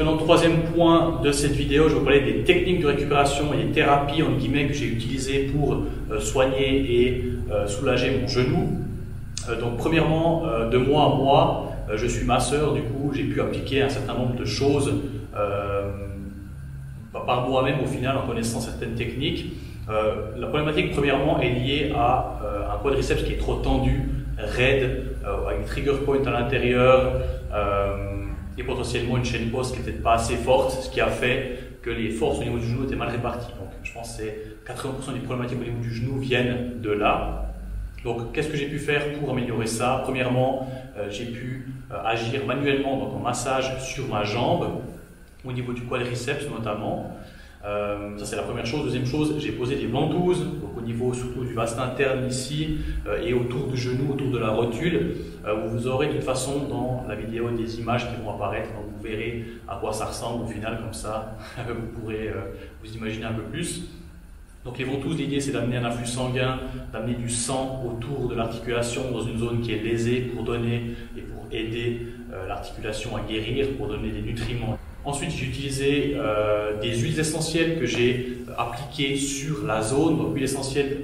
maintenant, troisième point de cette vidéo, je vais vous parler des techniques de récupération et des thérapies entre guillemets que j'ai utilisées pour soigner et soulager mon genou. Donc premièrement, de mois à mois, je suis masseur, du coup j'ai pu appliquer un certain nombre de choses par moi-même au final en connaissant certaines techniques. La problématique premièrement est liée à un quadriceps qui est trop tendu, raide, avec une trigger point à l'intérieur et potentiellement une chaîne poste qui n'était pas assez forte, ce qui a fait que les forces au niveau du genou étaient mal réparties. Donc je pense que 80% des problématiques au niveau du genou viennent de là. Donc qu'est-ce que j'ai pu faire pour améliorer ça? Premièrement, j'ai pu agir manuellement, donc en massage sur ma jambe, au niveau du quadriceps notamment. Ça c'est la première chose. Deuxième chose, j'ai posé des ventouses donc au niveau surtout du vaste interne ici et autour du genou, autour de la rotule. Vous aurez de toute façon dans la vidéo des images qui vont apparaître, donc vous verrez à quoi ça ressemble au final, comme ça vous pourrez vous imaginer un peu plus. Donc les ventouses, l'idée c'est d'amener un afflux sanguin, d'amener du sang autour de l'articulation dans une zone qui est lésée pour donner et pour aider l'articulation à guérir, pour donner des nutriments. Ensuite, j'ai utilisé des huiles essentielles que j'ai appliquées sur la zone. Donc, huile essentielle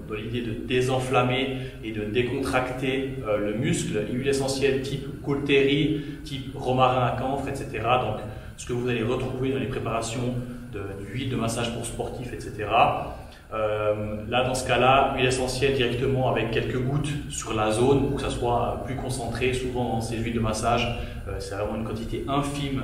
dans l'idée de désenflammer et de décontracter le muscle. Huile essentielle type Colteri, type romarin à camphre, etc. Donc, ce que vous allez retrouver dans les préparations d'huile de massage pour sportifs, etc. Là, dans ce cas-là, huile essentielle directement avec quelques gouttes sur la zone pour que ça soit plus concentré. Souvent, dans ces huiles de massage, c'est vraiment une quantité infime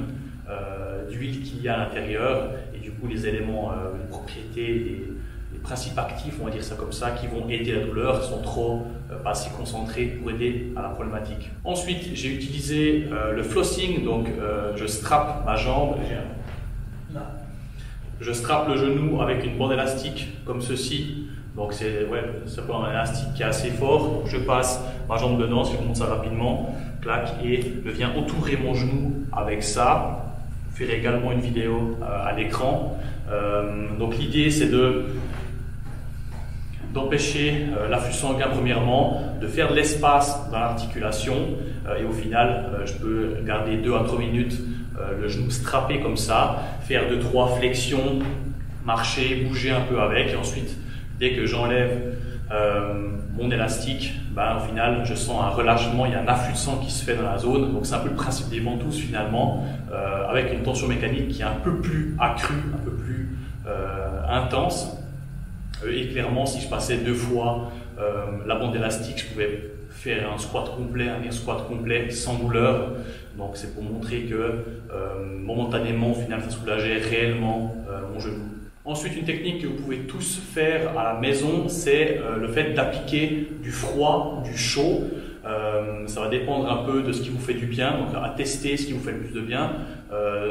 d'huile qu'il y a à l'intérieur et du coup les éléments, les propriétés, les principes actifs, on va dire ça comme ça, qui vont aider la douleur, sont trop pas assez concentrés pour aider à la problématique. Ensuite, j'ai utilisé le flossing, donc je strappe ma jambe, je strappe le genou avec une bande élastique comme ceci. Donc c'est simplement un élastique qui est assez fort. Donc, je passe ma jambe dedans, si je monte ça rapidement, clac, et je viens entourer mon genou avec ça. Je ferai également une vidéo à l'écran. Donc l'idée c'est d'empêcher l'afflux sanguin premièrement, de faire de l'espace dans l'articulation et au final je peux garder 2 à 3 minutes le genou strappé comme ça, faire 2-3 flexions, marcher, bouger un peu avec et ensuite dès que j'enlève mon élastique, au final je sens un relâchement, il y a un afflux de sang qui se fait dans la zone. Donc c'est un peu le principe des ventouses finalement, avec une tension mécanique qui est un peu plus accrue, un peu plus intense. Et clairement, si je passais 2 fois la bande élastique, je pouvais faire un squat complet, un air squat complet sans douleur. Donc c'est pour montrer que momentanément, au final, ça soulageait réellement mon genou. Ensuite, une technique que vous pouvez tous faire à la maison, c'est le fait d'appliquer du froid, du chaud. Ça va dépendre un peu de ce qui vous fait du bien, donc à tester ce qui vous fait le plus de bien.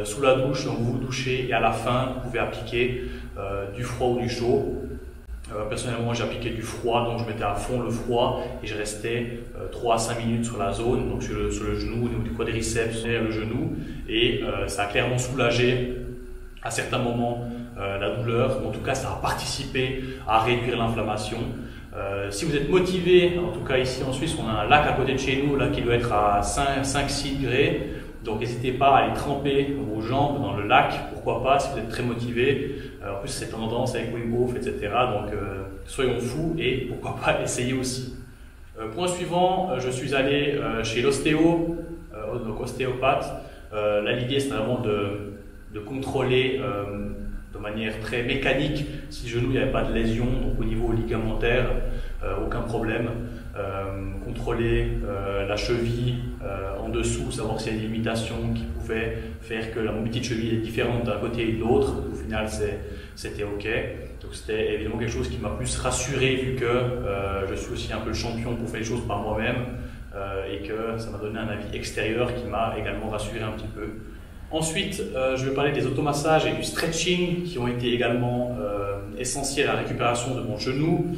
Sous la douche, donc vous vous douchez et à la fin, vous pouvez appliquer du froid ou du chaud. Personnellement, j'ai appliqué du froid, donc je mettais à fond le froid et je restais 3 à 5 minutes sur la zone, donc sur le genou, au niveau du quadriceps, derrière le genou, et ça a clairement soulagé à certains moments la douleur. En tout cas, ça a participé à réduire l'inflammation. Si vous êtes motivé, en tout cas ici en Suisse, on a un lac à côté de chez nous là, qui doit être à 5-6 degrés. Donc n'hésitez pas à aller tremper vos jambes dans le lac, pourquoi pas si vous êtes très motivé. En plus c'est tendance avec Wim Hof, etc. Donc soyons fous et pourquoi pas essayer aussi. Point suivant, je suis allé chez l'ostéo, donc ostéopathe. Là l'idée c'est vraiment de contrôler de manière très mécanique si le genou il n'y avait pas de lésion, donc au niveau ligamentaire, aucun problème. Contrôler la cheville en dessous, savoir s'il y a des limitations qui pouvaient faire que la mobilité de cheville est différente d'un côté et de l'autre. Au final, c'était OK. Donc c'était évidemment quelque chose qui m'a plus rassuré vu que je suis aussi un peu le champion pour faire les choses par moi-même et que ça m'a donné un avis extérieur qui m'a également rassuré un petit peu. Ensuite, je vais parler des automassages et du stretching qui ont été également essentiels à la récupération de mon genou.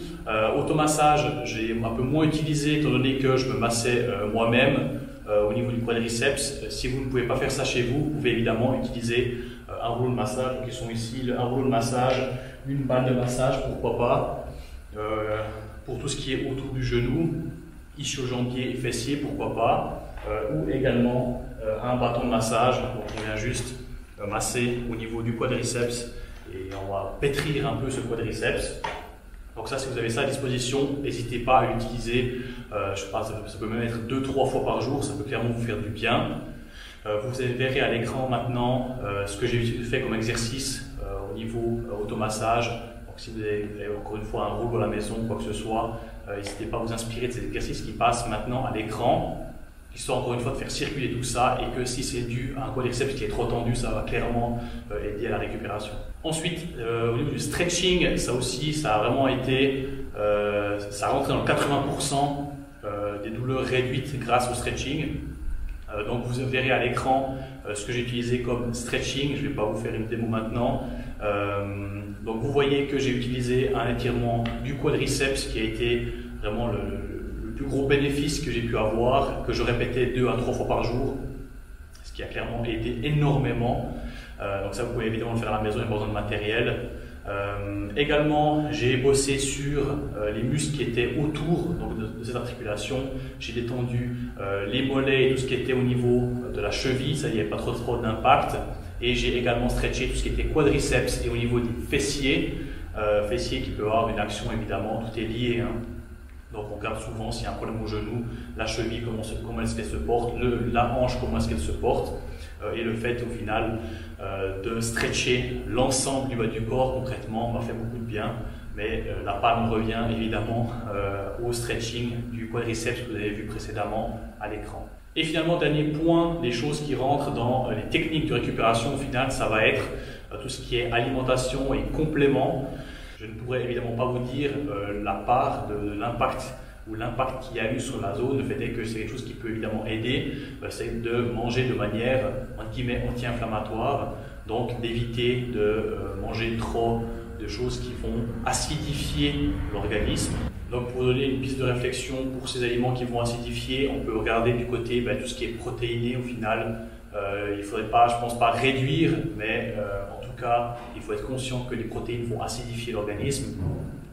Automassage, j'ai un peu moins utilisé étant donné que je me massais moi-même au niveau du quadriceps. Si vous ne pouvez pas faire ça chez vous, vous pouvez évidemment utiliser un rouleau de massage. Donc, ils sont ici, un rouleau de massage, une balle de massage, pourquoi pas. Pour tout ce qui est autour du genou, ischio-jambier et fessier, pourquoi pas. Ou également un bâton de massage. Donc on vient juste masser au niveau du quadriceps et on va pétrir un peu ce quadriceps. Donc ça, si vous avez ça à disposition, n'hésitez pas à l'utiliser. Je pense que ça peut même être 2-3 fois par jour, ça peut clairement vous faire du bien. Vous verrez à l'écran maintenant ce que j'ai fait comme exercice au niveau automassage. Donc si vous avez encore une fois un robot à la maison, quoi que ce soit, n'hésitez pas à vous inspirer de ces exercices qui passent maintenant à l'écran, histoire encore une fois de faire circuler tout ça, et que si c'est dû à un quadriceps qui est trop tendu, ça va clairement aider à la récupération. Ensuite, au niveau du stretching, ça aussi, ça a vraiment été, ça a rentré dans le 80% des douleurs réduites grâce au stretching. Donc vous verrez à l'écran ce que j'ai utilisé comme stretching. Je ne vais pas vous faire une démo maintenant. Donc vous voyez que j'ai utilisé un étirement du quadriceps qui a été vraiment le plus gros bénéfice que j'ai pu avoir, que je répétais 2 à 3 fois par jour, ce qui a clairement aidé énormément. Donc ça, vous pouvez évidemment le faire à la maison, il n'y a pas besoin de matériel. Également, j'ai bossé sur les muscles qui étaient autour donc, de cette articulation. J'ai détendu les mollets et tout ce qui était au niveau de la cheville, ça, il n'y avait pas trop d'impact. Et j'ai également stretché tout ce qui était quadriceps et au niveau des fessiers, fessiers qui peut avoir une action évidemment, tout est lié. Hein. Donc on regarde souvent s'il y a un problème au genou, la cheville, comment est-ce qu'elle se porte, la hanche, comment est-ce qu'elle se porte. Et le fait au final de stretcher l'ensemble du bas du corps concrètement m'a fait beaucoup de bien, mais la palme revient évidemment au stretching du quadriceps que vous avez vu précédemment à l'écran. Et finalement, dernier point, les choses qui rentrent dans les techniques de récupération au final, ça va être tout ce qui est alimentation et compléments. Je ne pourrais évidemment pas vous dire la part de l'impact ou l'impact qu'il y a eu sur la zone. Le fait est que c'est quelque chose qui peut évidemment aider, c'est de manger de manière entre guillemets anti-inflammatoire, donc d'éviter de manger trop de choses qui vont acidifier l'organisme. Donc pour donner une piste de réflexion pour ces aliments qui vont acidifier, on peut regarder du côté tout ce qui est protéiné au final. Il ne faudrait pas, je pense pas réduire, mais en tout cas, il faut être conscient que les protéines vont acidifier l'organisme.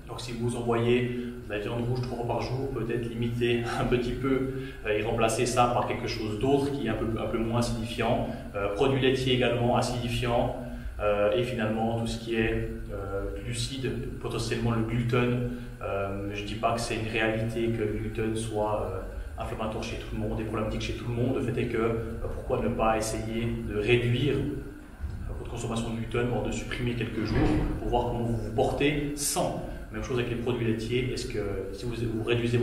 Donc si vous envoyez de la viande rouge 3 fois par jour, peut-être limiter un petit peu et remplacer ça par quelque chose d'autre qui est un peu moins acidifiant. Produits laitiers également acidifiants. Et finalement tout ce qui est glucides, potentiellement le gluten. Je ne dis pas que c'est une réalité que le gluten soit inflammatoire chez tout le monde et problématique chez tout le monde. Le fait est que pourquoi ne pas essayer de réduire votre consommation de gluten, voire de supprimer quelques jours pour voir comment vous vous portez sans. Même chose avec les produits laitiers. Est-ce que si vous réduisez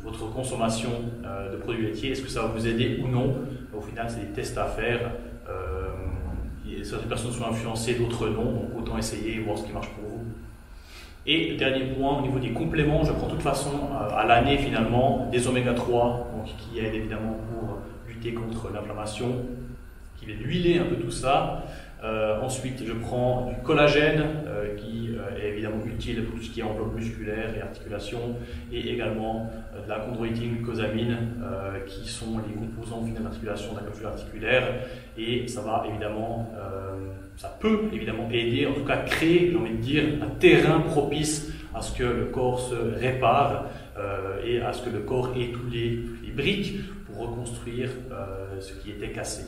votre consommation de produits laitiers, est-ce que ça va vous aider ou non? Au final, c'est des tests à faire. Certaines personnes sont influencées, d'autres non, donc autant essayer et voir ce qui marche pour vous. Et le dernier point, au niveau des compléments, je prends de toute façon à l'année finalement des oméga 3, donc, qui aident évidemment pour lutter contre l'inflammation, qui viennent huiler un peu tout ça. Ensuite, je prends du collagène qui est évidemment utile pour tout ce qui est enveloppe musculaire et articulation, et également de la chondroïtine, glucosamine, qui sont les composants finaux d'articulation de la capsule articulaire, et ça va évidemment, ça peut évidemment aider, en tout cas créer, j'ai envie de dire, un terrain propice à ce que le corps se répare et à ce que le corps ait tous les briques pour reconstruire ce qui était cassé.